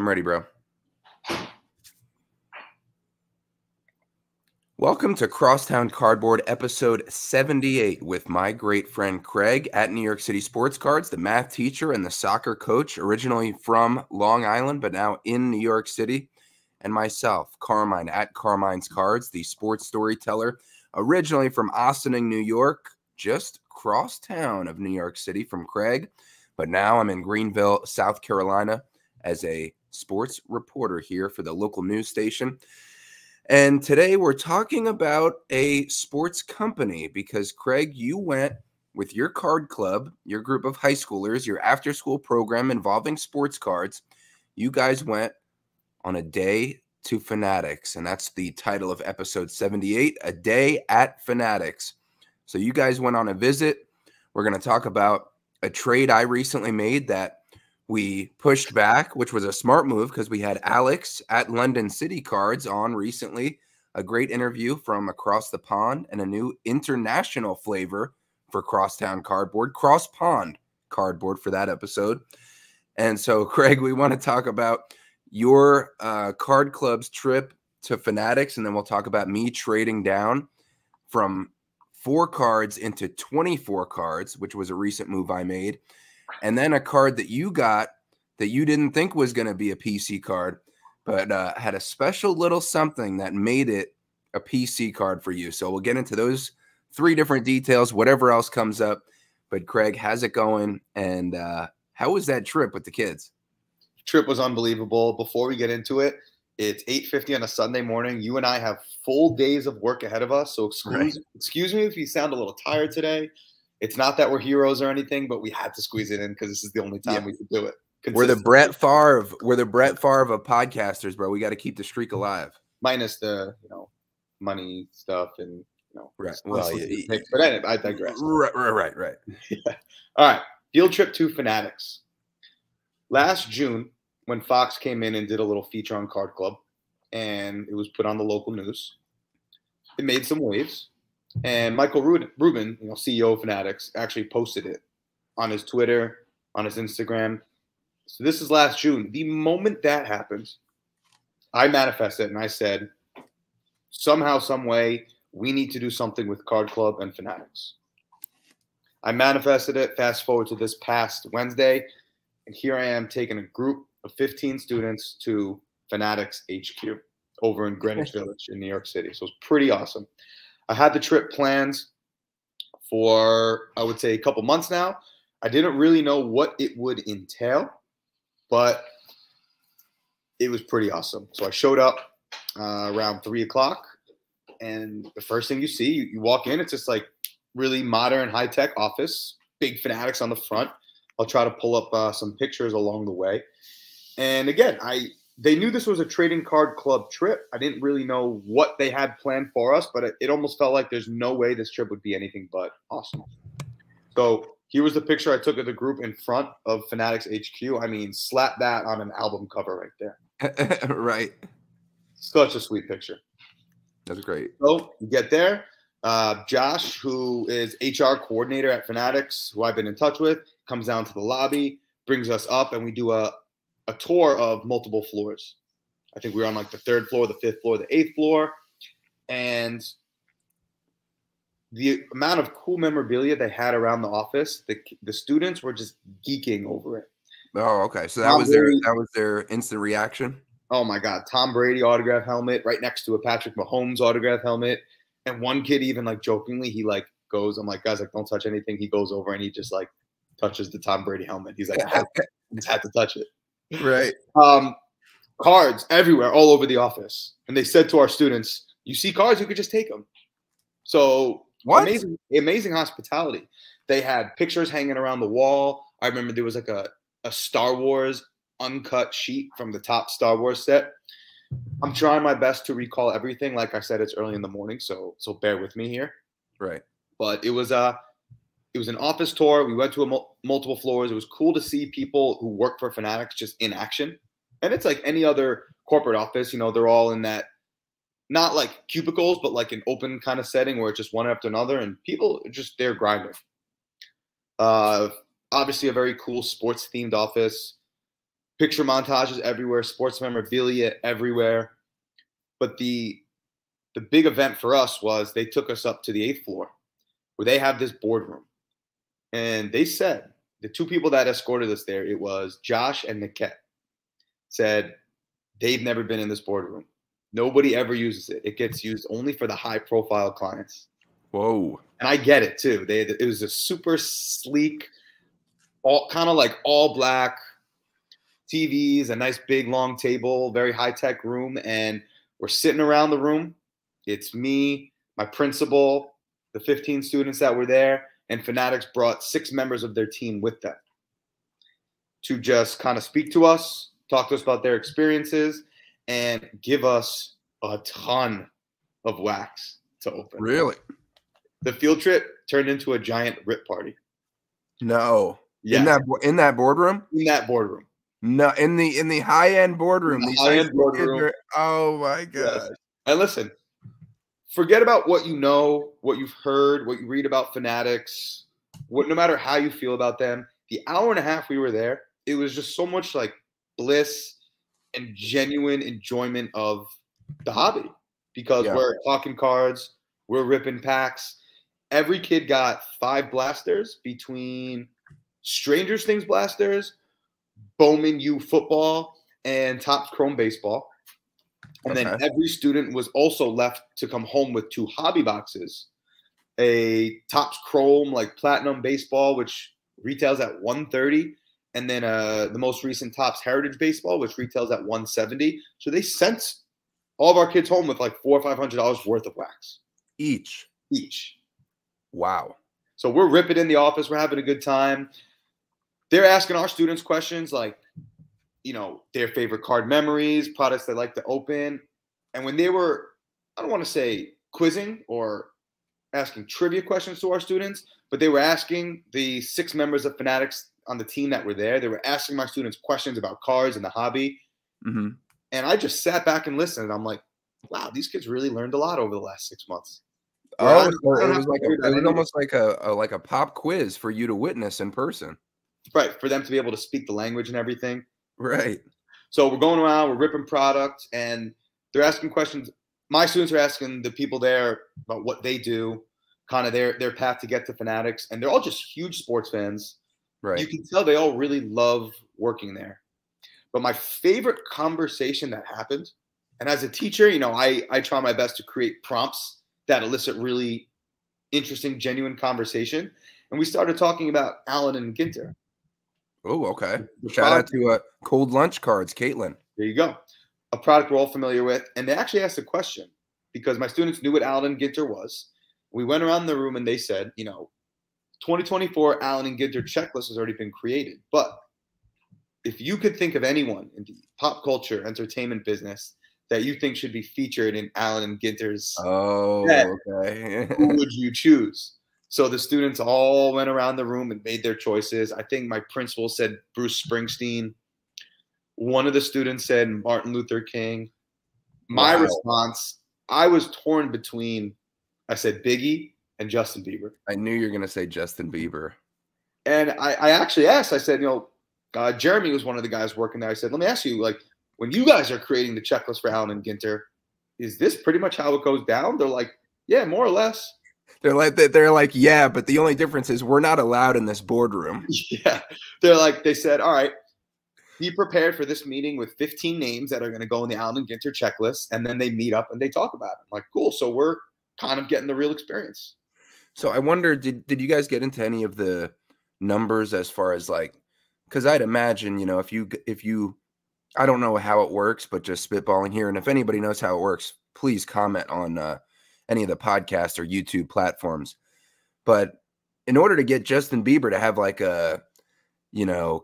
I'm ready, bro. Welcome to Crosstown Cardboard, episode 78, with my great friend Craig at New York City Sports Cards, the math teacher and the soccer coach, originally from Long Island, but now in New York City, and myself, Carmine, at Carmine's Cards, the sports storyteller, originally from Ossining, New York, just crosstown of New York City from Craig, but now I'm in Greenville, South Carolina, as a sports reporter here for the local news station. And today we're talking about a sports company because, Craig, you went with your card club, your group of high schoolers, your after-school program involving sports cards. You guys went on a day to Fanatics, and that's the title of episode 78, A Day at Fanatics. So you guys went on a visit. We're going to talk about a trade I recently made that we pushed back, which was a smart move because we had Alex at London City Cards on recently, a great interview from across the pond, and a new international flavor for Crosstown Cardboard, Cross Pond Cardboard for that episode. And so, Craig, we want to talk about your card club's trip to Fanatics, and then we'll talk about me trading down from 4 cards into 24 cards, which was a recent move I made. And then a card that you got that you didn't think was going to be a PC card, but had a special little something that made it a PC card for you. So we'll get into those 3 different details, whatever else comes up. But Craig, how's it going? And how was that trip with the kids? Trip was unbelievable. Before we get into it, it's 8:50 on a Sunday morning. You and I have full days of work ahead of us. So excuse me if you sound a little tired today. It's not that we're heroes or anything, but we had to squeeze it in because this is the only time we could do it. We're the Brett Favre of podcasters, bro. We got to keep the streak alive. Minus the money stuff and right. Well, but anyway, I digress. Right. Yeah. All right. Field trip to Fanatics. Last June, when Fox came in and did a little feature on Card Club, and it was put on the local news, it made some waves. And Michael Rubin, CEO of Fanatics, actually posted it on his Twitter, on his Instagram. So this is last June. The moment that happened, I manifested and I said, somehow, some way, we need to do something with Card Club and Fanatics. I manifested it. Fast forward to this past Wednesday, and here I am taking a group of 15 students to Fanatics HQ over in Greenwich Village in New York City. So it's pretty awesome. I had the trip planned for, I would say, a couple months now. I didn't really know what it would entail, but it was pretty awesome. So I showed up around 3 o'clock, and the first thing you see, you walk in, it's just like really modern, high-tech office, big Fanatics on the front. I'll try to pull up some pictures along the way. And again, they knew this was a trading card club trip. I didn't really know what they had planned for us, but it almost felt like there's no way this trip would be anything but awesome. So here was the picture I took of the group in front of Fanatics HQ. I mean, slap that on an album cover right there. Right. Such a sweet picture. That's great. So you get there. Josh, who is HR coordinator at Fanatics, who I've been in touch with, comes down to the lobby, brings us up, and we do a tour of multiple floors. I think we were on like the 3rd floor, the 5th floor, the 8th floor. And the amount of cool memorabilia they had around the office, the students were just geeking over it. Oh, okay. So that was their instant reaction. Oh my God. Tom Brady autograph helmet right next to a Patrick Mahomes autograph helmet. And one kid even like jokingly, he like goes, I'm like, guys, like don't touch anything. He goes over and he just like touches the Tom Brady helmet. He's like, I just had to touch it. Right. Cards everywhere, all over the office. And they said to our students, you see cards, you could just take them. So what? Amazing hospitality. They had pictures hanging around the wall. I remember there was like a Star Wars uncut sheet from the top Star Wars set. I'm trying my best to recall everything. Like I said, it's early in the morning, so bear with me here. Right. But it was an office tour. We went to multiple floors. It was cool to see people who work for Fanatics just in action. And it's like any other corporate office, they're all in that, not like cubicles, but like an open kind of setting where it's just one after another, and people are just there grinding. Obviously a very cool sports themed office. picture montages everywhere, sports memorabilia everywhere. But the big event for us was they took us up to the 8th floor where they have this boardroom. And they said, the two people that escorted us there, it was Josh and Niket, said they've never been in this boardroom. Nobody ever uses it. It gets used only for the high-profile clients. Whoa. And I get it, too. It was a super sleek, kind of like all black TVs, a nice big long table, very high-tech room. And we're sitting around the room. It's me, my principal, the 15 students that were there, and Fanatics brought 6 members of their team with them to just kind of speak to us, talk to us about their experiences, and give us a ton of wax to open. Really? The field trip turned into a giant rip party. No. Yeah. In that boardroom? In that boardroom. No, in the high-end boardroom. The high-end boardroom. Oh my God. Yes. And listen, forget about what you know, what you've heard, what you read about Fanatics, no matter how you feel about them. The hour and a half we were there, it was just so much like bliss and genuine enjoyment of the hobby, because we're talking cards, we're ripping packs. Every kid got 5 blasters between Stranger Things blasters, Bowman U football, and Topps Chrome baseball. And then every student was also left to come home with 2 hobby boxes, a Topps Chrome like platinum baseball, which retails at $130, and then the most recent Topps Heritage baseball, which retails at $170. So they sent all of our kids home with like $400 or $500 worth of wax each. Wow. So we're ripping in the office. We're having a good time. They're asking our students questions like, their favorite card memories, products they like to open. And when they were, I don't want to say quizzing or asking trivia questions to our students, but they were asking the 6 members of Fanatics on the team that were there. They were asking my students questions about cards and the hobby. Mm-hmm. And I just sat back and listened. And I'm like, wow, these kids really learned a lot over the last 6 months. Oh, it was almost like a pop quiz for you to witness in person. Right, for them to be able to speak the language and everything. Right. So we're going around, we're ripping product, and they're asking questions. My students are asking the people there about what they do, kind of their path to get to Fanatics, and they're all just huge sports fans. Right. You can tell they all really love working there. But my favorite conversation that happened, and as a teacher, I try my best to create prompts that elicit really interesting, genuine conversation. And we started talking about Allen and Ginter. Oh, okay. Shout out to Cold Lunch Cards, Caitlin. There you go. A product we're all familiar with. And they actually asked a question because my students knew what Allen and Ginter was. We went around the room and they said, 2024 Allen and Ginter checklist has already been created. But if you could think of anyone in the pop culture entertainment business that you think should be featured in Allen and Ginter's set, okay. who would you choose? So the students all went around the room and made their choices. I think my principal said Bruce Springsteen. One of the students said Martin Luther King. My response, I was torn between, I said Biggie and Justin Bieber. I knew you were going to say Justin Bieber. And I actually asked, I said, Jeremy was one of the guys working there. I said, let me ask you, like, when you guys are creating the checklist for Allen and Ginter, is this pretty much how it goes down? They're like, yeah, more or less. They're like, yeah, but the only difference is we're not allowed in this boardroom. Yeah. They said, all right, be prepared for this meeting with 15 names that are going to go in the Allen and Ginter checklist. And then they meet up and they talk about it. I'm like, cool. So we're kind of getting the real experience. So I wonder, did you guys get into any of the numbers as far as like, because I'd imagine, if you, I don't know how it works, but just spitballing here. And if anybody knows how it works, please comment on any of the podcast or YouTube platforms. But in order to get Justin Bieber to have like a,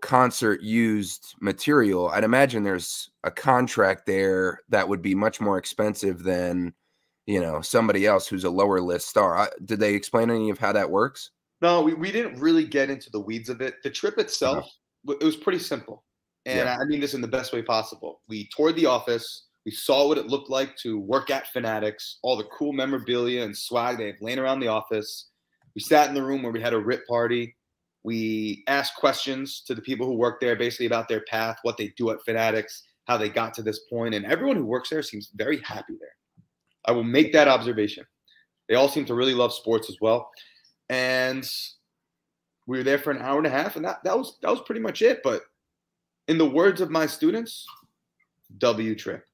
concert used material, I'd imagine there's a contract there that would be much more expensive than, somebody else who's a lower list star. Did they explain any of how that works? No, we didn't really get into the weeds of it. The trip itself, it was pretty simple. And I mean this in the best way possible. We toured the office. We saw what it looked like to work at Fanatics, all the cool memorabilia and swag they have laying around the office. We sat in the room where we had a rip party. We asked questions to the people who work there, basically about their path, what they do at Fanatics, how they got to this point, and everyone who works there seems very happy there. I will make that observation. They all seem to really love sports as well. And we were there for an hour and a half, and that was pretty much it. But in the words of my students, W trip.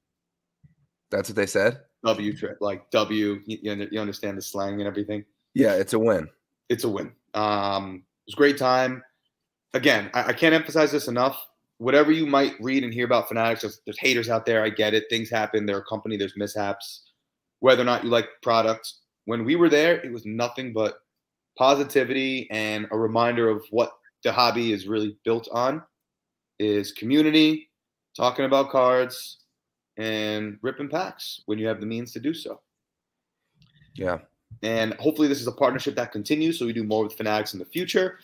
That's what they said? W trip. Like W, you understand the slang and everything? Yeah, it's a win. It's a win. It was a great time. Again, I can't emphasize this enough. Whatever you might read and hear about Fanatics, there's haters out there. I get it. Things happen. They're a company. There's mishaps. Whether or not you like the product. When we were there, it was nothing but positivity and a reminder of what the hobby is really built on is community, talking about cards, and ripping packs when you have the means to do so. Yeah. And hopefully this is a partnership that continues, so we do more with Fanatics in the future.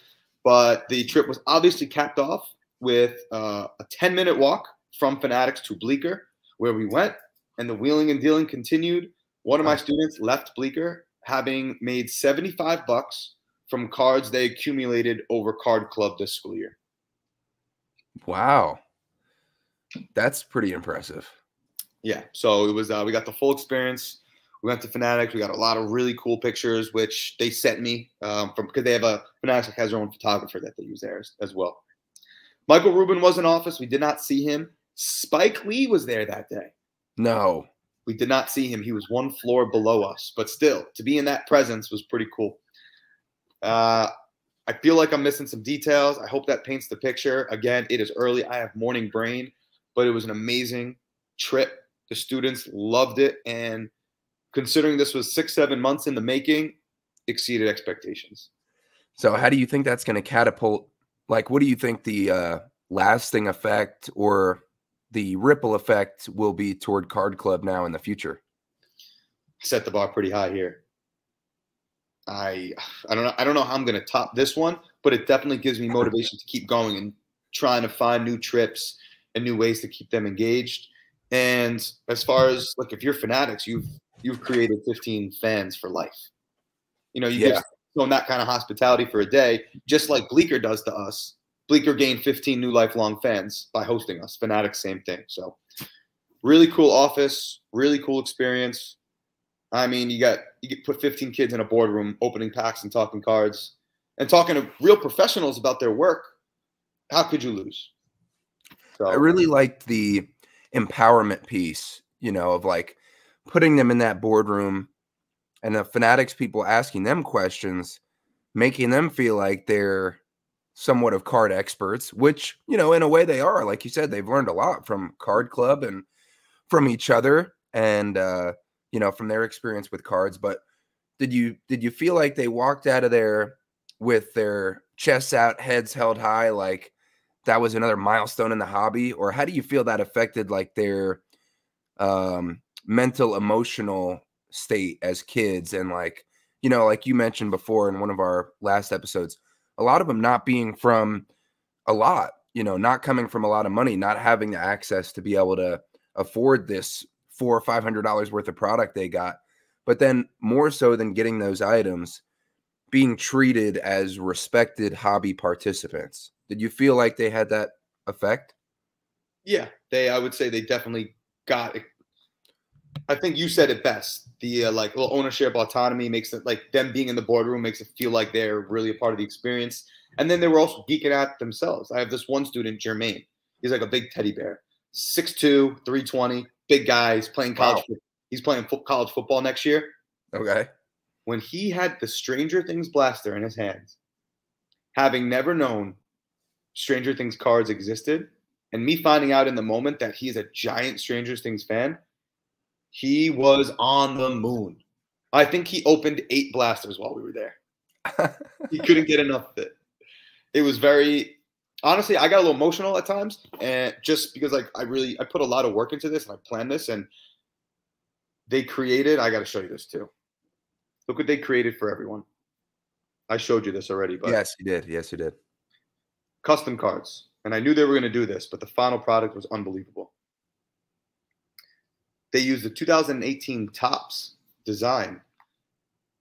But the trip was obviously capped off with a 10-minute walk from Fanatics to Bleecker, where we went, and the wheeling and dealing continued. One of my students left Bleecker having made $75 from cards they accumulated over Card Club this school year. Wow. That's pretty impressive. Yeah. So it was we got the full experience. We went to Fanatics. We got a lot of really cool pictures, which they sent me from because they have Fanatics has their own photographer that they use there as well. Michael Rubin was in office. We did not see him. Spike Lee was there that day. No. We did not see him. He was one floor below us. But still, to be in that presence was pretty cool. I feel like I'm missing some details. I hope that paints the picture. Again, it is early. I have morning brain, but it was an amazing trip. The students loved it. And considering this was 6-7 months in the making, exceeded expectations. So how do you think that's going to catapult? Like, what do you think the lasting effect or the ripple effect will be toward Card Club now in the future? Set the bar pretty high here. I don't know how I'm going to top this one, but it definitely gives me motivation to keep going and trying to find new trips and new ways to keep them engaged. And as far as like if you're Fanatics, you've created 15 fans for life. You know, you give them that kind of hospitality for a day, just like Bleecker does to us. Bleecker gained 15 new lifelong fans by hosting us. Fanatics, same thing. So really cool office, really cool experience. I mean, you get put 15 kids in a boardroom, opening packs and talking cards and talking to real professionals about their work. How could you lose? So I really liked the empowerment piece, you know, of like putting them in that boardroom and the Fanatics people asking them questions, making them feel like they're somewhat of card experts, which, you know, in a way they are. Like you said, they've learned a lot from Card Club and from each other and, you know, from their experience with cards. But did you feel like they walked out of there with their chests out, heads held high, like that was another milestone in the hobby? Or how do you feel that affected like their mental, emotional state as kids? And like, you know, like you mentioned before in one of our last episodes, a lot of them not being from a lot, you know, not coming from a lot of money, not having the access to be able to afford this $400 or $500 worth of product they got. But then more so than getting those items, being treated as respected hobby participants. Did you feel like they had that effect? Yeah, I would say they definitely got it. I think you said it best. The like little ownership, autonomy makes it like them being in the boardroom makes it feel like they're really a part of the experience. And then they were also geeking out themselves. I have this one student, Jermaine. He's like a big teddy bear, 6'2", 320, big guy. He's playing college. Wow. He's playing college football next year. Okay. When he had the Stranger Things blaster in his hands, having never known Stranger Things cards existed, and me finding out in the moment that he's a giant Stranger Things fan, he was on the moon. I think he opened 8 blasters while we were there. He couldn't get enough of it. It was very, honestly, I got a little emotional at times, and just because like I put a lot of work into this and I planned this, and they created, I got to show you this too. Look what they created for everyone. I showed you this already, but yes, you did. Yes, you did. Custom cards. And I knew they were going to do this, but the final product was unbelievable. They used the 2018 Topps design,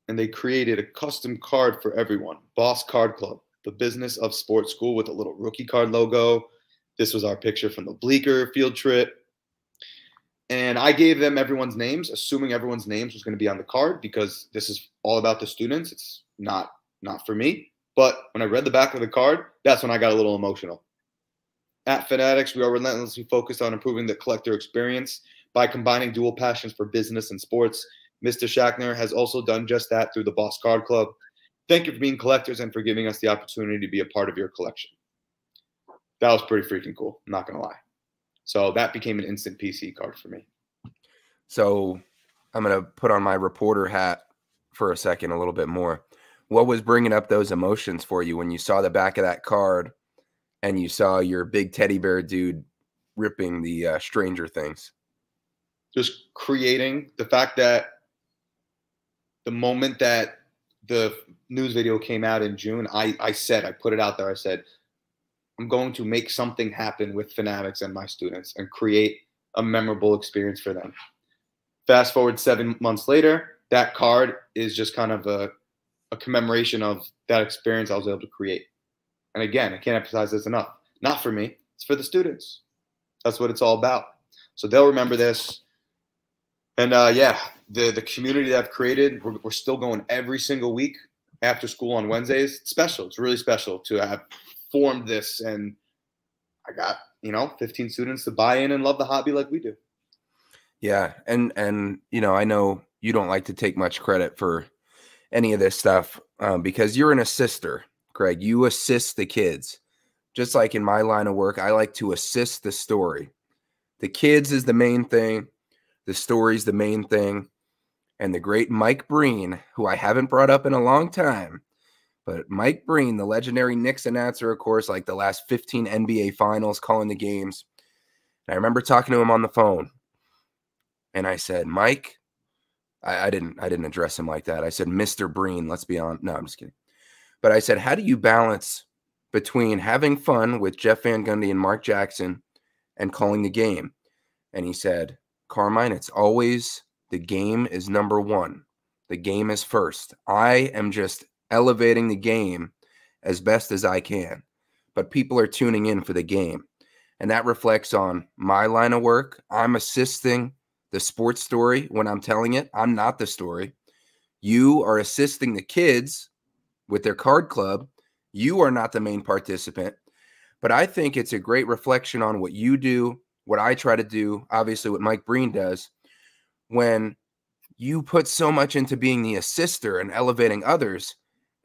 and they created a custom card for everyone. Boss Card Club. the business of sports school with a little rookie card logo. This was our picture from the Bleecker field trip. And I gave them everyone's names, assuming everyone's names was going to be on the card because this is all about the students. It's not for me. But when I read the back of the card, that's when I got a little emotional. At Fanatics, we are relentlessly focused on improving the collector experience by combining dual passions for business and sports. Mr. Shackner has also done just that through the Boss Card Club. Thank you for being collectors and for giving us the opportunity to be a part of your collection. That was pretty freaking cool, I'm not going to lie. So that became an instant PC card for me. So I'm going to put on my reporter hat for a second, a little bit more. What was bringing up those emotions for you when you saw the back of that card and you saw your big teddy bear dude ripping the Stranger Things? Just creating the fact that the moment that the news video came out in June, I put it out there. I said, I'm going to make something happen with Fanatics and my students and create a memorable experience for them. Fast forward 7 months later, that card is just kind of a commemoration of that experience I was able to create. And again, I can't emphasize this enough. Not for me, it's for the students. That's what it's all about. So they'll remember this. And yeah, the community that I've created, we're still going every single week after school on Wednesdays. It's special. It's really special to have formed this. And I got, 15 students to buy in and love the hobby like we do. Yeah. And I know you don't like to take much credit for any of this stuff because you're an assister, Craig. You assist the kids. Just like in my line of work, I like to assist the story. The kids is the main thing. The story's the main thing. And the great Mike Breen, who I haven't brought up in a long time, but Mike Breen, the legendary Knicks announcer, of course, like the last 15 NBA finals calling the games. And I remember talking to him on the phone. And I said, Mike, I didn't address him like that. I said, Mr. Breen, let's be on. No, I'm just kidding. But I said, how do you balance between having fun with Jeff Van Gundy and Mark Jackson and calling the game? And he said, Carmine, it's always the game is number one. The game is first. I am just elevating the game as best as I can. But people are tuning in for the game. And that reflects on my line of work. I'm assisting the sports story when I'm telling it. I'm not the story. You are assisting the kids with their card club. You are not the main participant. But I think it's a great reflection on what you do, what I try to do, obviously what Mike Breen does, when you put so much into being the assister and elevating others,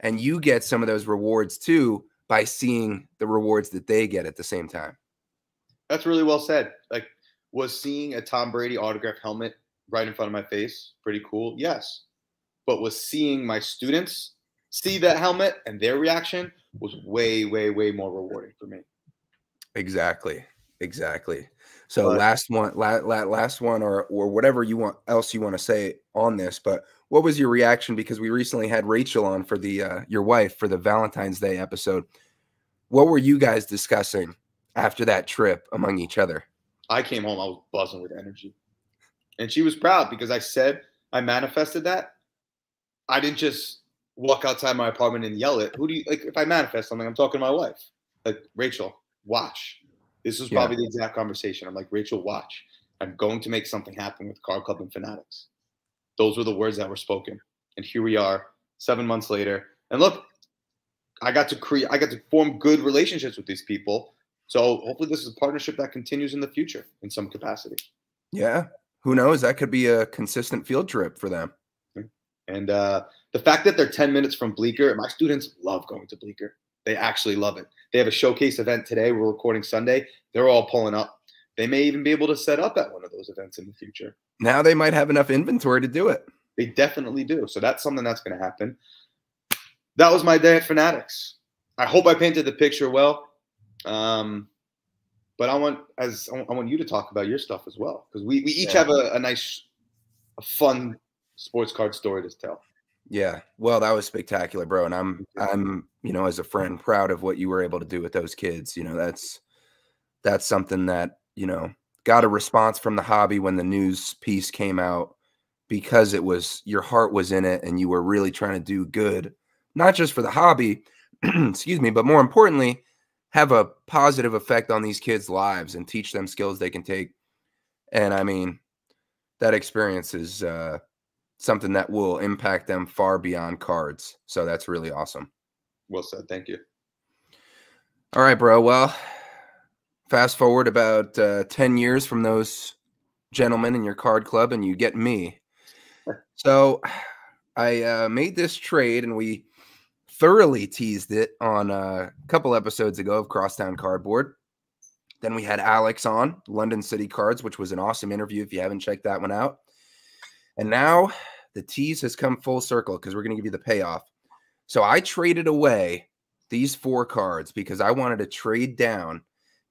and you get some of those rewards too by seeing the rewards that they get at the same time. That's really well said. Like, was seeing a Tom Brady autographed helmet right in front of my face pretty cool? Yes. But was seeing my students see that helmet and their reaction was way, way, way more rewarding for me. Exactly. So last one, or whatever you want else you want to say on this. But what was your reaction? Because we recently had Rachel on for the your wife for the Valentine's Day episode. What were you guys discussing after that trip among each other? I came home, I was buzzing with energy, and she was proud because I said I manifested that. I didn't just walk outside my apartment and yell it. Who do you like? If I manifest something, I'm talking to my wife. Like, Rachel, watch. This was probably the exact conversation. I'm like, Rachel, watch. I'm going to make something happen with Card Club and Fanatics. Those were the words that were spoken. And here we are 7 months later. And look, I got to form good relationships with these people. So hopefully this is a partnership that continues in the future in some capacity. Yeah. Who knows? That could be a consistent field trip for them. And the fact that they're 10 minutes from Bleecker, my students love going to Bleecker. They actually love it. They have a showcase event today. We're recording Sunday. They're all pulling up. They may even be able to set up at one of those events in the future. Now they might have enough inventory to do it. They definitely do. So that's something that's going to happen. That was my day at Fanatics. I hope I painted the picture well. But I want you to talk about your stuff as well, because we each have a fun sports card story to tell. Yeah. Well, that was spectacular, bro. And I'm, as a friend, proud of what you were able to do with those kids. That's something that, got a response from the hobby when the news piece came out, because your heart was in it and you were really trying to do good, not just for the hobby, excuse me, but more importantly, have a positive effect on these kids' lives and teach them skills they can take. And I mean, that experience is something that will impact them far beyond cards. So that's really awesome. Well said. Thank you. All right, bro. Well, fast forward about 10 years from those gentlemen in your card club, and you get me. So I made this trade, and we thoroughly teased it on a couple episodes ago of Crosstown Cardboard. Then we had Alex on London City Cards, which was an awesome interview if you haven't checked that one out. And now the tease has come full circle because we're going to give you the payoff. So I traded away these 4 cards because I wanted to trade down,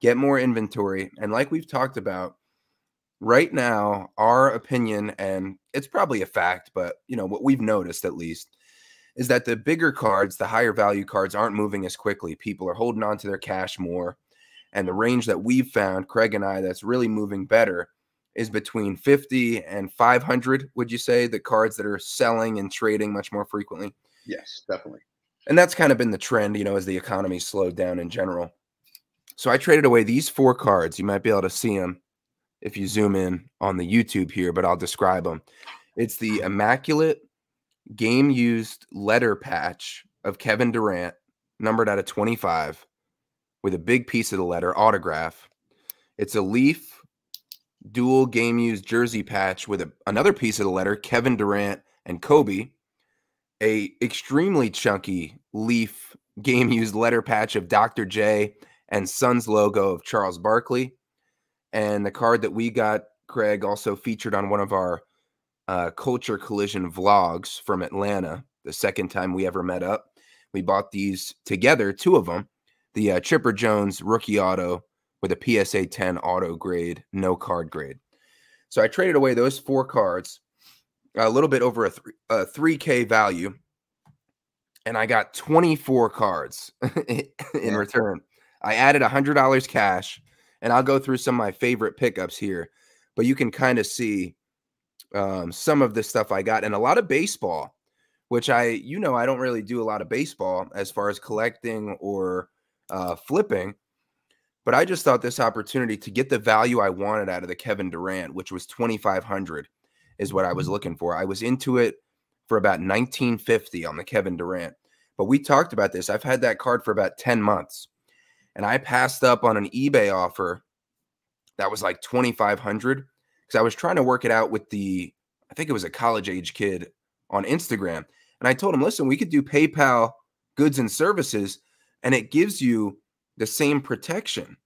get more inventory. And like we've talked about, right now, our opinion, and it's probably a fact, but you know what we've noticed at least, is that the bigger cards, the higher value cards, aren't moving as quickly. People are holding on to their cash more. And the range that we've found, Craig and I, that's really moving better is between 50 and 500, would you say, the cards that are selling and trading much more frequently? Yes, definitely. And that's kind of been the trend, you know, as the economy slowed down in general. So I traded away these 4 cards. You might be able to see them if you zoom in on the YouTube here, but I'll describe them. It's the Immaculate Game-Used Letter Patch of Kevin Durant, numbered out of 25, with a big piece of the letter, autograph. It's a Leaf dual game-used jersey patch with another piece of the letter, Kevin Durant and Kobe. A extremely chunky Leaf game-used letter patch of Dr. J and Suns logo of Charles Barkley. And the card that we got, Craig, also featured on one of our Culture Collision vlogs from Atlanta, the second time we ever met up. We bought these together, 2 of them. The Chipper Jones rookie auto with a PSA 10 auto grade, no card grade. So I traded away those 4 cards, a little bit over a $3K value, and I got 24 cards in return. I added $100 cash, and I'll go through some of my favorite pickups here, but you can kind of see some of the stuff I got, and a lot of baseball, which I don't really do a lot of baseball as far as collecting or flipping, but I just thought this opportunity to get the value I wanted out of the Kevin Durant, which was $2,500, is what I was looking for. I was into it for about $1,950 on the Kevin Durant, but we talked about this. I've had that card for about 10 months, and I passed up on an eBay offer that was like $2,500 because I was trying to work it out with I think it was a college age kid on Instagram, and I told him, listen, we could do PayPal goods and services, and it gives you the same protection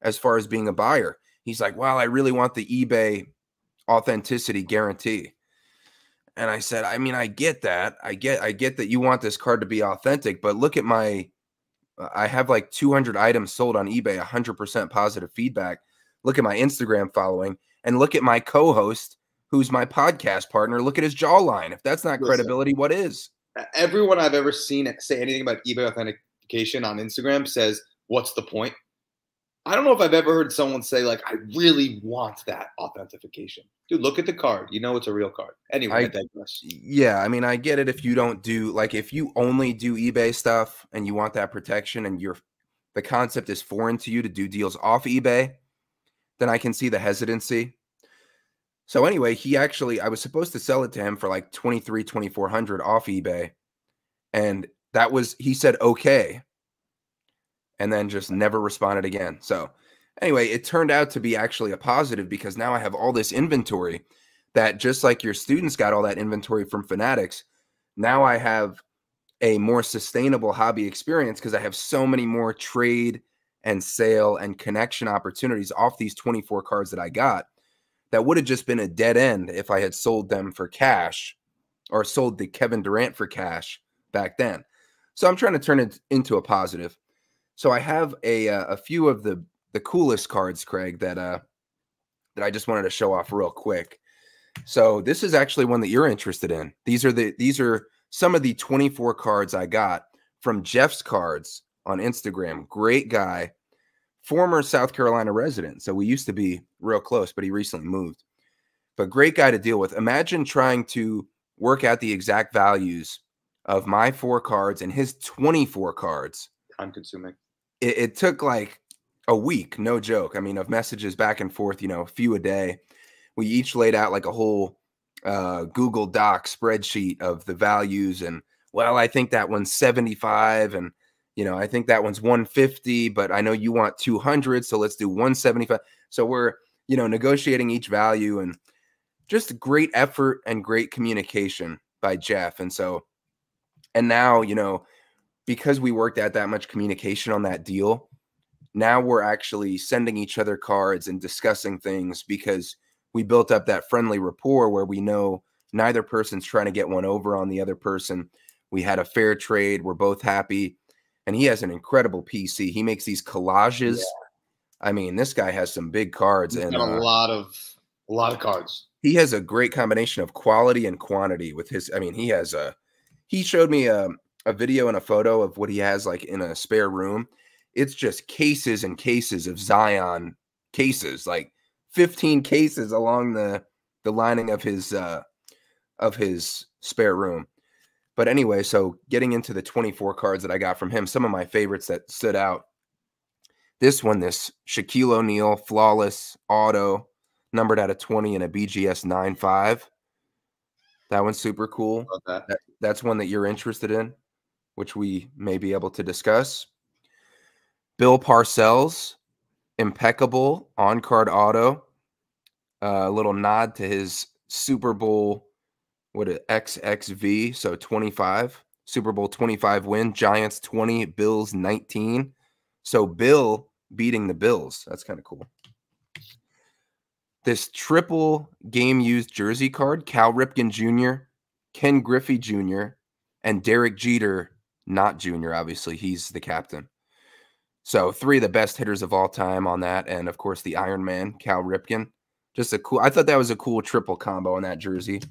as far as being a buyer. He's like, well, I really want the eBay authenticity guarantee. And I said, I mean, I get that. I get that you want this card to be authentic, but look at I have like 200 items sold on eBay, 100% positive feedback. Look at my Instagram following, and look at my co-host, who's my podcast partner. Look at his jawline. If that's not credibility, what is? Everyone I've ever seen say anything about eBay authentication on Instagram says, what's the point? I don't know if I've ever heard someone say, like, I really want that authentication. Dude, look at the card. You know it's a real card. Anyway, I digress. Yeah, I mean, I get it if you don't do, like, if you only do eBay stuff and you want that protection and the concept is foreign to you to do deals off eBay, then I can see the hesitancy. So anyway, I was supposed to sell it to him for like $2,400 off eBay. And he said, okay. And then just never responded again. So anyway, it turned out to be actually a positive because now I have all this inventory that, just like your students got all that inventory from Fanatics, now I have a more sustainable hobby experience because I have so many more trade and sale and connection opportunities off these 24 cards that I got that would have just been a dead end if I had sold them for cash or sold the Kevin Durant for cash back then. So I'm trying to turn it into a positive. So I have a few of the coolest cards, Craig, that I just wanted to show off real quick. So this is actually one that you're interested in. These are some of the 24 cards I got from Jeff's Cards on Instagram. Great guy, former South Carolina resident. So we used to be real close, but he recently moved. But great guy to deal with. Imagine trying to work out the exact values of my 4 cards and his 24 cards. Time consuming. It took like a week, no joke. I mean, of messages back and forth, a few a day. We each laid out like a whole Google Doc spreadsheet of the values. And, well, I think that one's 75. And, I think that one's 150, but I know you want 200. So let's do 175. So we're, negotiating each value, and just great effort and great communication by Jeff. And now, because we worked at that much communication on that deal, now we're actually sending each other cards and discussing things, because we built up that friendly rapport where we know neither person's trying to get one over on the other person. We had a fair trade. We're both happy. And he has an incredible PC. He makes these collages. Yeah. I mean, this guy has some big cards. He's and got a lot of cards. He has a great combination of quality and quantity with his. I mean, he showed me a video and a photo of what he has like in a spare room. It's just cases and cases of Zion cases, like 15 cases along the lining of his spare room. But anyway, so getting into the 24 cards that I got from him, some of my favorites that stood out. This Shaquille O'Neal flawless auto, numbered out of 20 and a BGS 9.5. That one's super cool. That's one that you're interested in, which we may be able to discuss. Bill Parcells, impeccable on-card auto. A little nod to his Super Bowl, XXV, so 25. Super Bowl 25 win. Giants 20, Bills 19. So Bill beating the Bills. That's kind of cool. This triple game-used jersey card, Cal Ripken Jr., Ken Griffey Jr., and Derek Jeter, not Jr., obviously. He's the captain. So 3 of the best hitters of all time on that. And, of course, the Iron Man, Cal Ripken. I thought that was a cool triple combo on that jersey.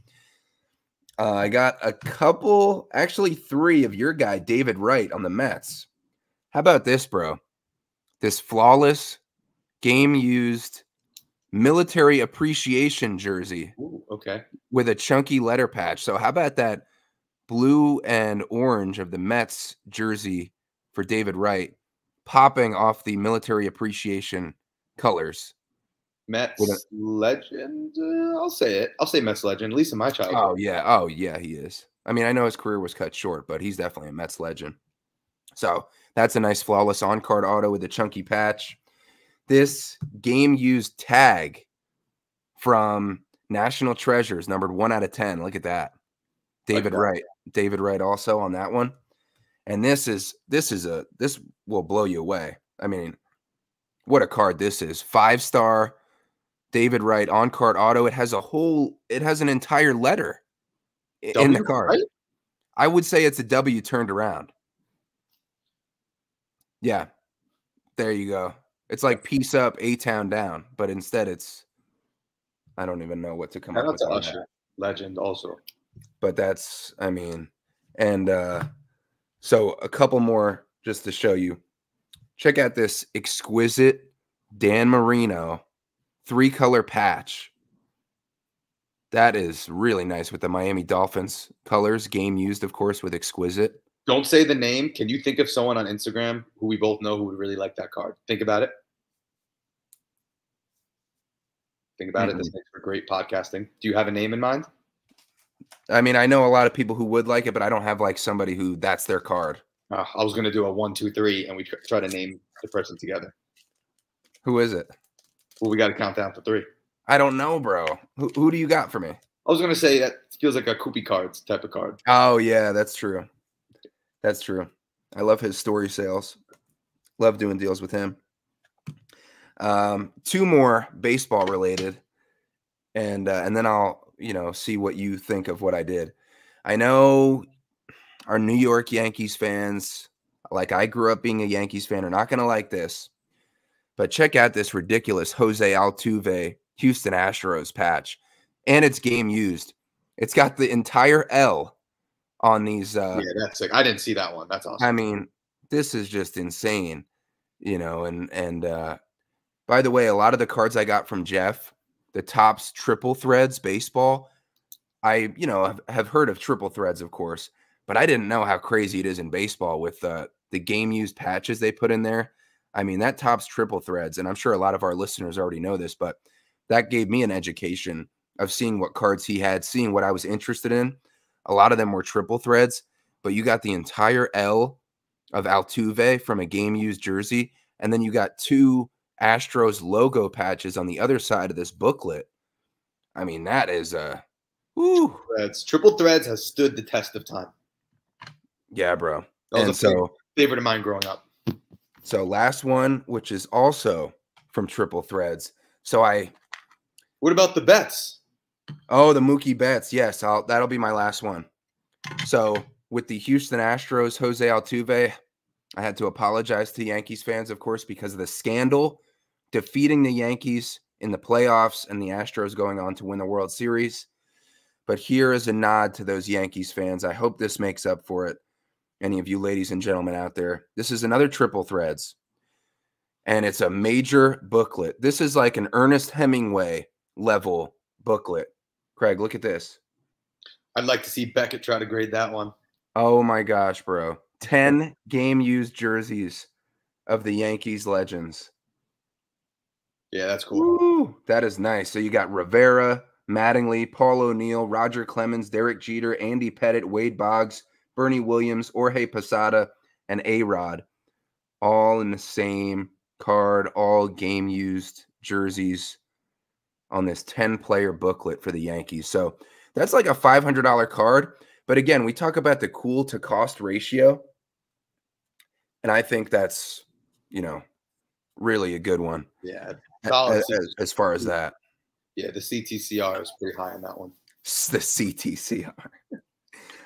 I got a couple, actually 3 of your guy, David Wright, on the Mets. How about this, bro? This flawless game-used military appreciation jersey. Ooh, okay. With a chunky letter patch. So how about that blue and orange of the Mets jersey for David Wright popping off the military appreciation colors? Mets legend. I'll say it. I'll say Mets legend, at least in my childhood. Oh, yeah, he is. I mean, I know his career was cut short, but he's definitely a Mets legend. So that's a nice flawless on-card auto with a chunky patch. This game-used tag from National Treasures, numbered 1 out of 10. Look at that. David Wright. David Wright also on that one. And this will blow you away. I mean, what a card this is. 5-star David Wright on-card auto. It has an entire letter in the card. Right? I would say it's a W turned around. Yeah. There you go. It's like peace up, A-Town down, but instead I don't even know what to come up with. That's Usher legend also. But that's, I mean, and so a couple more just to show you. Check out this exquisite Dan Marino 3-color patch. That is really nice with the Miami Dolphins colors, game used, of course, with exquisite. Don't say the name. Can you think of someone on Instagram who we both know who would really like that card? Think about it. Think about it. This makes for great podcasting. Do you have a name in mind? I mean, I know a lot of people who would like it, but I don't have like somebody who that's their card. I was going to do a 1, 2, 3, and we try to name the person together. Who is it? Well, we got to count down to 3. I don't know, bro. Who do you got for me? I was going to say that feels like a Koopy Cards type of card. Oh, yeah, that's true. That's true. I love his story sales. Love doing deals with him. 2 more baseball related, and then I'll see what you think of what I did. I know our New York Yankees fans, like I grew up being a Yankees fan, are not going to like this, but check out this ridiculous Jose Altuve Houston Astros patch, and it's game used. It's got the entire L on these. Yeah, that's sick. I didn't see that one. That's awesome. I mean, this is just insane, and by the way, a lot of the cards I got from Jeff, the Topps triple threads baseball, I have heard of triple threads, of course, but I didn't know how crazy it is in baseball with the game used patches they put in there. I mean, that tops triple threads, and I'm sure a lot of our listeners already know this, but that gave me an education of seeing what cards he had, seeing what I was interested in. A lot of them were triple threads, but you got the entire L of Altuve from a game used jersey, and then you got 2 Astros logo patches on the other side of this booklet. I mean, that is woo. Triple threads has stood the test of time. Yeah, bro. That was And so favorite of mine growing up. So last one, which is also from triple threads. What about the bets? Oh, the Mookie Betts. Yes, that'll be my last one. So with the Houston Astros, Jose Altuve, I had to apologize to the Yankees fans, of course, because of the scandal defeating the Yankees in the playoffs and the Astros going on to win the World Series. But here is a nod to those Yankees fans. I hope this makes up for it. Any of you ladies and gentlemen out there, this is another triple threads, and it's a major booklet. This is like an Ernest Hemingway level booklet. Craig, look at this. I'd like to see Beckett try to grade that one. Oh my gosh, bro. 10 game used jerseys of the Yankees legends. Yeah, that's cool. Ooh, that is nice. So you got Rivera, Mattingly, Paul O'Neill, Roger Clemens, Derek Jeter, Andy Pettitte, Wade Boggs, Bernie Williams, Jorge Posada, and A-Rod, all in the same card, all game-used jerseys on this 10-player booklet for the Yankees. So that's like a $500 card. But again, we talk about the cool to cost ratio, and I think that's, really a good one. Yeah, as far as that. Yeah, the CTCR is pretty high on that one. The CTCR.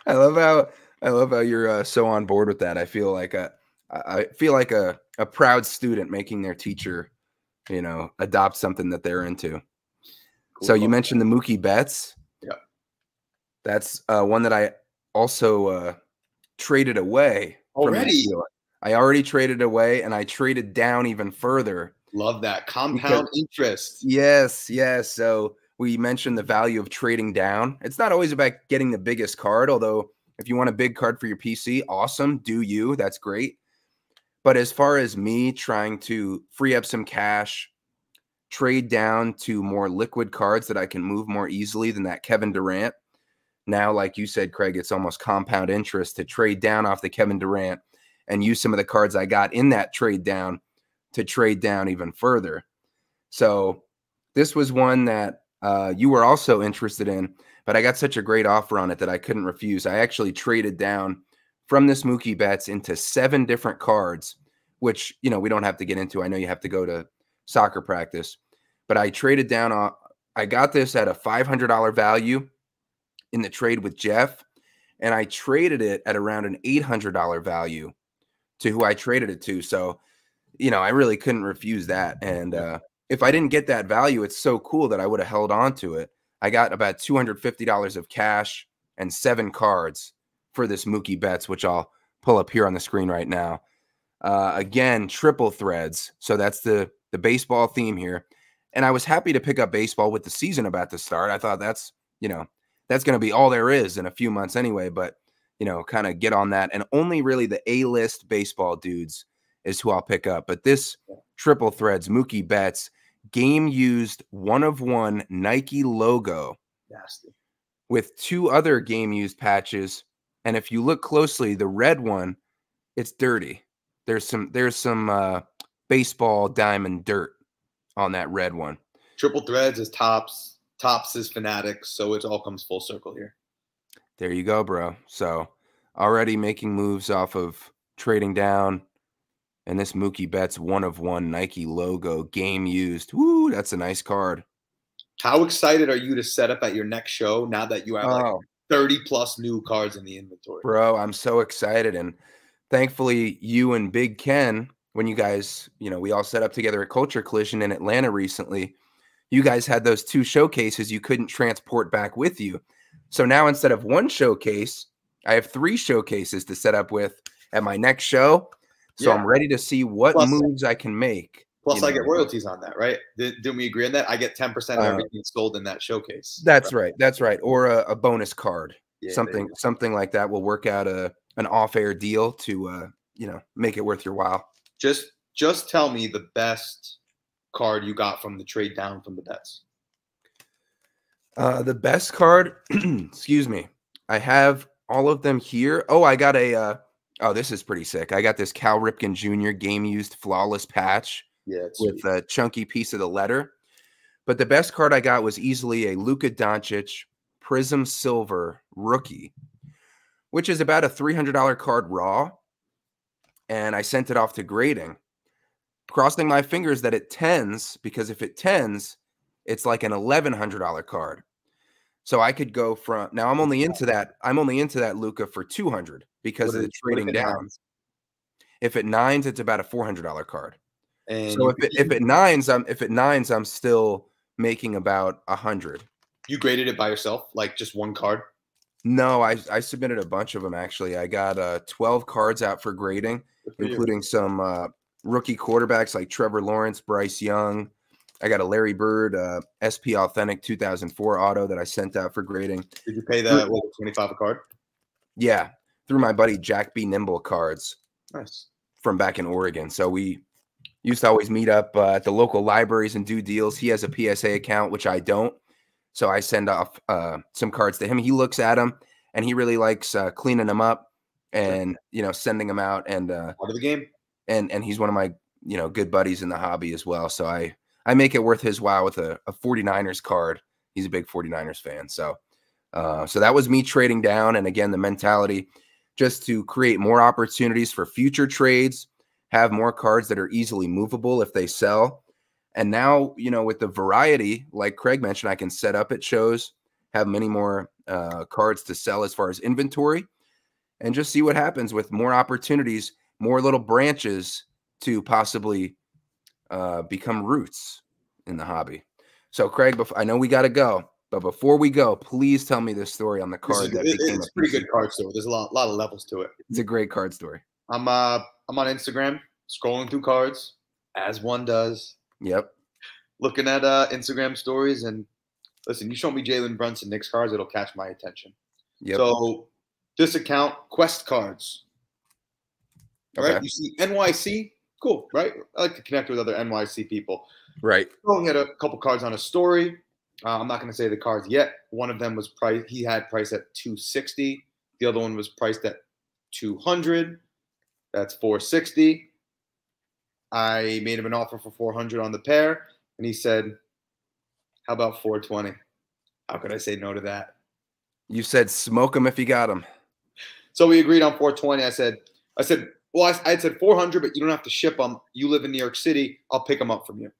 I love how you're so on board with that. I feel like a proud student making their teacher, adopt something that they're into. Cool. So you mentioned the Mookie Betts. Yeah. That's one that I also traded away. Already? I already traded away, and I traded down even further. Love that. Compound interest. Yes. So we mentioned the value of trading down. It's not always about getting the biggest card, although if you want a big card for your PC, awesome. Do you. That's great. But as far as me trying to free up some cash, trade down to more liquid cards that I can move more easily than that Kevin Durant. Now, like you said, Craig, it's almost compound interest to trade down off the Kevin Durant and use some of the cards I got in that trade down to trade down even further. So this was one that you were also interested in, but I got such a great offer on it that I couldn't refuse. I actually traded down from this Mookie Betts into 7 different cards, which, we don't have to get into. I know you have to go to soccer practice, but I traded down. I got this at a $500 value in the trade with Jeff, and I traded it at around an $800 value to who I traded it to. So, I really couldn't refuse that. And if I didn't get that value, it's so cool that I would have held on to it. I got about $250 of cash and 7 cards for this Mookie Betts, which I'll pull up here on the screen right now. Again, triple threads. So that's the baseball theme here. And I was happy to pick up baseball with the season about to start. I thought that's going to be all there is in a few months anyway, but, kind of get on that. And only really the A-list baseball dudes is who I'll pick up. But this triple threads, Mookie Betts, game used 1-of-1 Nike logo. Nasty. With 2 other game used patches. And if you look closely, the red one, it's dirty. There's some baseball diamond dirt on that red one. Triple threads is tops is Fanatics, so it all comes full circle here. There you go, bro. So already making moves off of trading down, and this Mookie Betts 1-of-1 Nike logo game used. Woo, that's a nice card. How excited are you to set up at your next show now that you have like 30 plus new cards in the inventory? Bro, I'm so excited. And thankfully, you and Big Ken, when you guys, we all set up together at Culture Collision in Atlanta recently, you guys had those 2 showcases you couldn't transport back with you. So now instead of 1 showcase, I have 3 showcases to set up with at my next show. So I'm ready to see what moves I can make. Plus, I get royalties on that, right? Didn't we agree on that? I get 10% of everything sold in that showcase. That's right. That's right. Or a bonus card. Yeah, there you something like that will work out an off-air deal to make it worth your while. go. Just tell me the best card you got from the trade down from the bets. The best card, excuse me. I have all of them here. Oh, I got oh, this is pretty sick. I got this Cal Ripken Jr. game used flawless patch Yeah, it's with sweet. a chunky piece of the letter. But the best card I got was easily a Luka Doncic Prism Silver rookie, which is about a $300 card raw. And I sent it off to grading, crossing my fingers that it tens, because if it tens, it's like an $1,100 card. So I could go from now. I'm only into that Luka for 200 because of the trading down. If it nines, it's about a $400 card. And So if it nines, I'm still making about 100. you graded it by yourself, like just one card? No, I submitted a bunch of them actually. I got 12 cards out for grading, including some rookie quarterbacks like Trevor Lawrence, Bryce Young. I got a Larry Bird SP Authentic 2004 auto that I sent out for grading. Did you pay that 25 a card? Yeah, through my buddy Jack B. Nimble cards. Nice. From back in Oregon. So we used to always meet up at the local libraries and do deals. He has a PSA account, which I don't. So I send off some cards to him. He looks at them and he really likes cleaning them up and, sending them out. And part of the game. And he's one of my, good buddies in the hobby as well. So I make it worth his while with a 49ers card. He's a big 49ers fan. So that was me trading down. And again, the mentality just to create more opportunities for future trades, have more cards that are easily movable if they sell. And now, with the variety, like Craig mentioned, I can set up at shows, have many more cards to sell as far as inventory, and just see what happens with more opportunities, more little branches to possibly become roots in the hobby. So, Craig, I know we got to go. But before we go, please tell me this story on the card It's a pretty good card story. There's a lot of levels to it. It's a great card story. I'm on Instagram, scrolling through cards, as one does. Yep. Looking at Instagram stories, and listen, you show me Jalen Brunson Knicks cards, it'll catch my attention. Yep. So this account, Quest Cards. All right, you see NYC, cool, right? I like to connect with other NYC people. Right. So he had a couple cards on a story. I'm not going to say the cards yet. One of them was priced. He had priced at $260. The other one was priced at $200. That's $460. I made him an offer for $400 on the pair, and he said, "How about $420?" How could I say no to that? You said smoke him if you got him. So we agreed on $420. I said, well, I said $400, but you don't have to ship them. You live in New York City. I'll pick them up from you.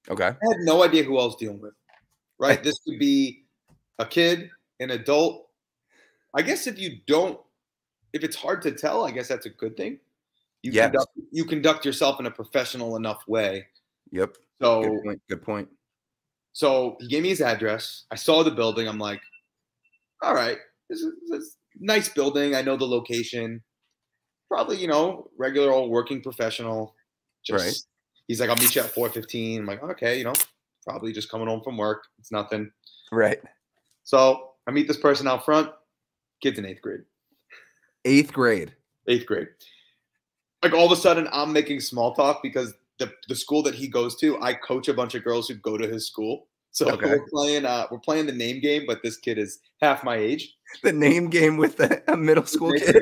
Okay. I had no idea who I was dealing with. Right? This could be a kid, an adult. I guess if it's hard to tell, I guess that's a good thing. You conduct yourself in a professional enough way. Yep. So good point. So he gave me his address. I saw the building. I'm like, all right, this is a nice building. I know the location. Probably, regular old working professional. Right. He's like, I'll meet you at 4:15. I'm like, okay, probably just coming home from work. It's nothing. Right. So I meet this person out front. Kid's in 8th grade. 8th grade. 8th grade. Like all of a sudden I'm making small talk because the school that he goes to, I coach a bunch of girls who go to his school. So we're playing the name game, but this kid is half my age. The name game with a middle school kid.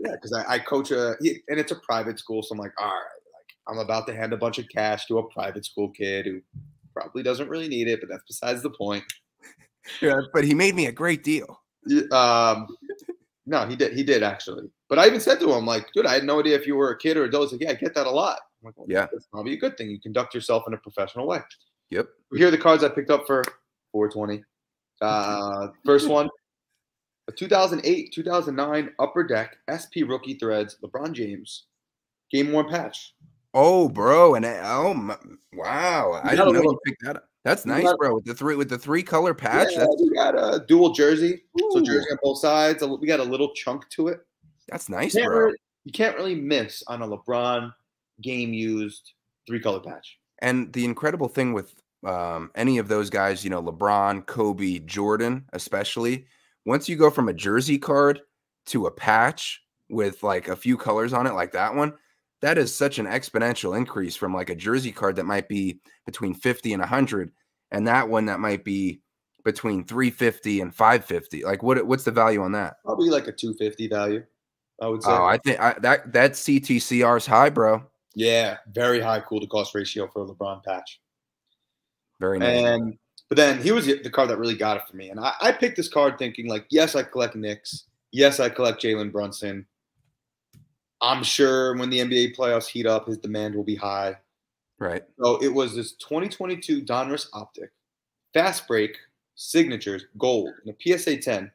Yeah, because I coach and it's a private school. So I'm like, all right, I'm about to hand a bunch of cash to a private school kid who probably doesn't really need it, but that's besides the point. Yeah, but he made me a great deal. No, he did actually. But I even said to him, like, dude, I had no idea if you were a kid or adult. He's like, yeah, I get that a lot. I'm like, well, yeah, that's probably a good thing. You conduct yourself in a professional way. Yep. Here are the cards I picked up for $420. First one, a 2008, 2009 Upper Deck SP Rookie Threads LeBron James Game Worn patch. Oh, bro, and wow, I didn't know you picked that up. That's nice, bro. With the three color patch. Yeah, we got a dual jersey, so jersey on both sides. We got a little chunk to it. That's nice, bro. You can't really miss on a LeBron game used 3-color patch. And the incredible thing with any of those guys, LeBron, Kobe, Jordan, especially, once you go from a jersey card to a patch with like a few colors on it, like that one, that is such an exponential increase from like a jersey card that might be between 50 and 100, and that one that might be between 350 and 550. Like what's the value on that? Probably like a 250 value, I would say. Oh, I think that CTCR is high, bro. Yeah, very high cool to cost ratio for a LeBron patch. Very nice. But then he was the card that really got it for me. And I picked this card thinking like, yes, I collect Knicks. Yes, I collect Jalen Brunson. I'm sure when the NBA playoffs heat up, his demand will be high. Right. So it was this 2022 Donruss Optic, fast break, signatures, gold, and a PSA 10,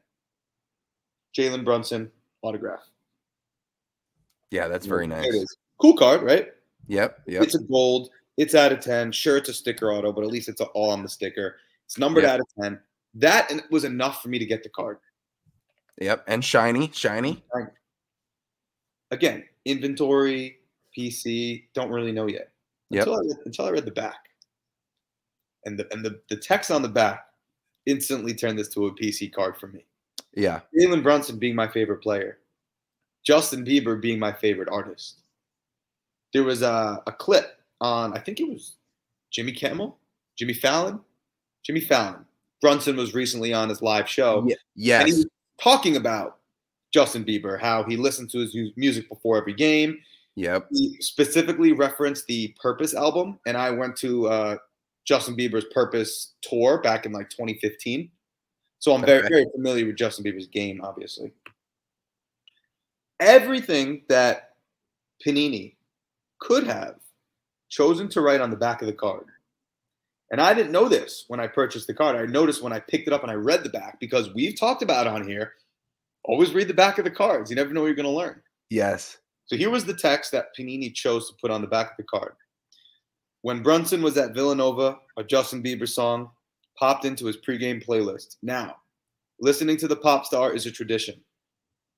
Jalen Brunson autograph. Yeah, that's very nice. It is. Cool card, right? Yep. It's a gold. It's out of 10. Sure, it's a sticker auto, but at least it's all on the sticker. It's numbered out of 10. That was enough for me to get the card. Yep, and shiny. Again, inventory, PC, don't really know yet. Until I read the back. And the text on the back instantly turned this to a PC card for me. Yeah. Jalen Brunson being my favorite player. Justin Bieber being my favorite artist. There was a clip on, I think it was Jimmy Fallon. Brunson was recently on his live show. Yes. And he was talking about Justin Bieber, how he listened to his music before every game. Yep. He specifically referenced the Purpose album, and I went to Justin Bieber's Purpose tour back in like 2015. So I'm very, very familiar with Justin Bieber's game, obviously. Everything that Panini could have chosen to write on the back of the card. And I didn't know this when I purchased the card. I noticed when I picked it up and I read the back, because we've talked about on here, always read the back of the cards. You never know what you're going to learn. Yes. So here was the text that Panini chose to put on the back of the card. When Brunson was at Villanova, a Justin Bieber song popped into his pregame playlist. Now, listening to the pop star is a tradition.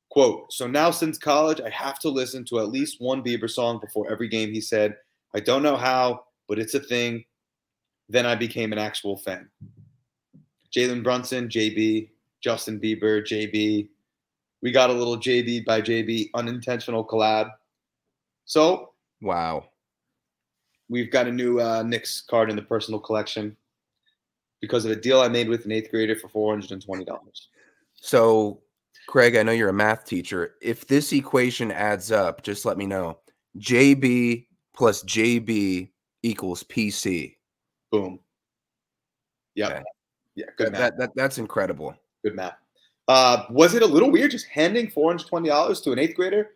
Quote, so now since college, I have to listen to at least one Bieber song before every game, he said. I don't know how, but it's a thing. Then I became an actual fan. Jalen Brunson, JB, Justin Bieber, JB. We got a little JB by JB unintentional collab. So, wow. We've got a new Knicks card in the personal collection because of a deal I made with an 8th grader for $420. So, Craig, I know you're a math teacher. If this equation adds up, just let me know. JB plus JB equals PC. Boom. Yeah. Okay. Yeah. Good math. That's incredible. Good math. Was it a little weird just handing $420 to an 8th grader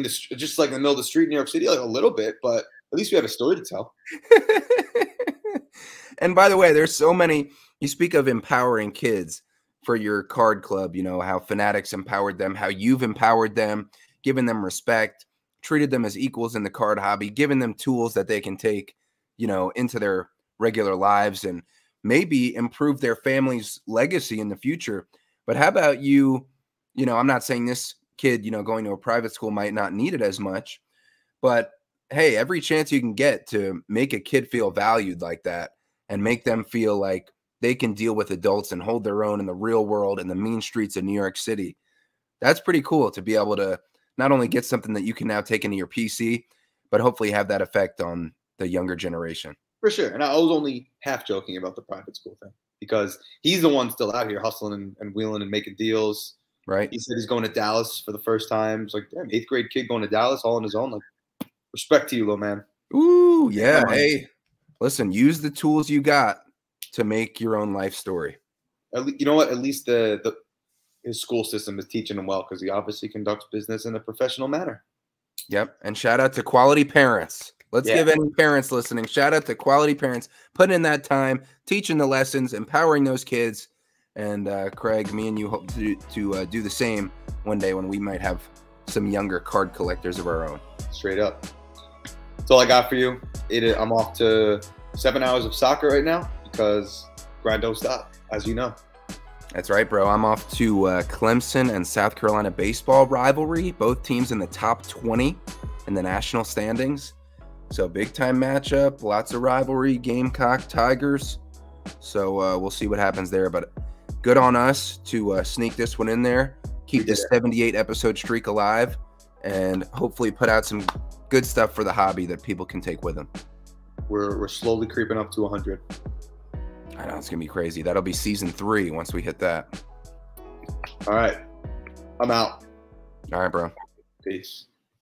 just like in the middle of the street in New York City? Like a little bit, but at least we have a story to tell. And by the way, there's so many. You speak of empowering kids for your card club, you know, how Fanatics empowered them, how you've empowered them, given them respect, treated them as equals in the card hobby, given them tools that they can take, you know, into their regular lives and maybe improve their family's legacy in the future. But how about you know, I'm not saying this kid, you know, going to a private school might not need it as much, but hey, every chance you can get to make a kid feel valued like that and make them feel like they can deal with adults and hold their own in the real world in the mean streets of New York City. That's pretty cool to be able to not only get something that you can now take into your PC, but hopefully have that effect on the younger generation. For sure. And I was only half joking about the private school thing because he's the one still out here hustling and wheeling and making deals. Right. He said he's going to Dallas for the first time. It's like, damn, 8th grade kid going to Dallas all on his own. Like, respect to you, little man. Ooh, yeah. Hey, listen, use the tools you got to make your own life story. You know what? At least his school system is teaching him well because he obviously conducts business in a professional manner. Yep. And shout out to quality parents. Let's give any parents listening, shout out to quality parents, putting in that time, teaching the lessons, empowering those kids. And Craig, me and you hope to do the same one day when we might have some younger card collectors of our own. Straight up. That's all I got for you. I'm off to 7 hours of soccer right now because grind don't stop, as you know. That's right, bro. I'm off to Clemson and South Carolina baseball rivalry. Both teams in the top 20 in the national standings. So big time matchup, lots of rivalry, Gamecock, Tigers. So we'll see what happens there. But good on us to sneak this one in there, keep this 78 episode streak alive, and hopefully put out some good stuff for the hobby that people can take with them. We're slowly creeping up to 100. I know, it's gonna be crazy. That'll be season 3 once we hit that. All right, I'm out. All right, bro. Peace.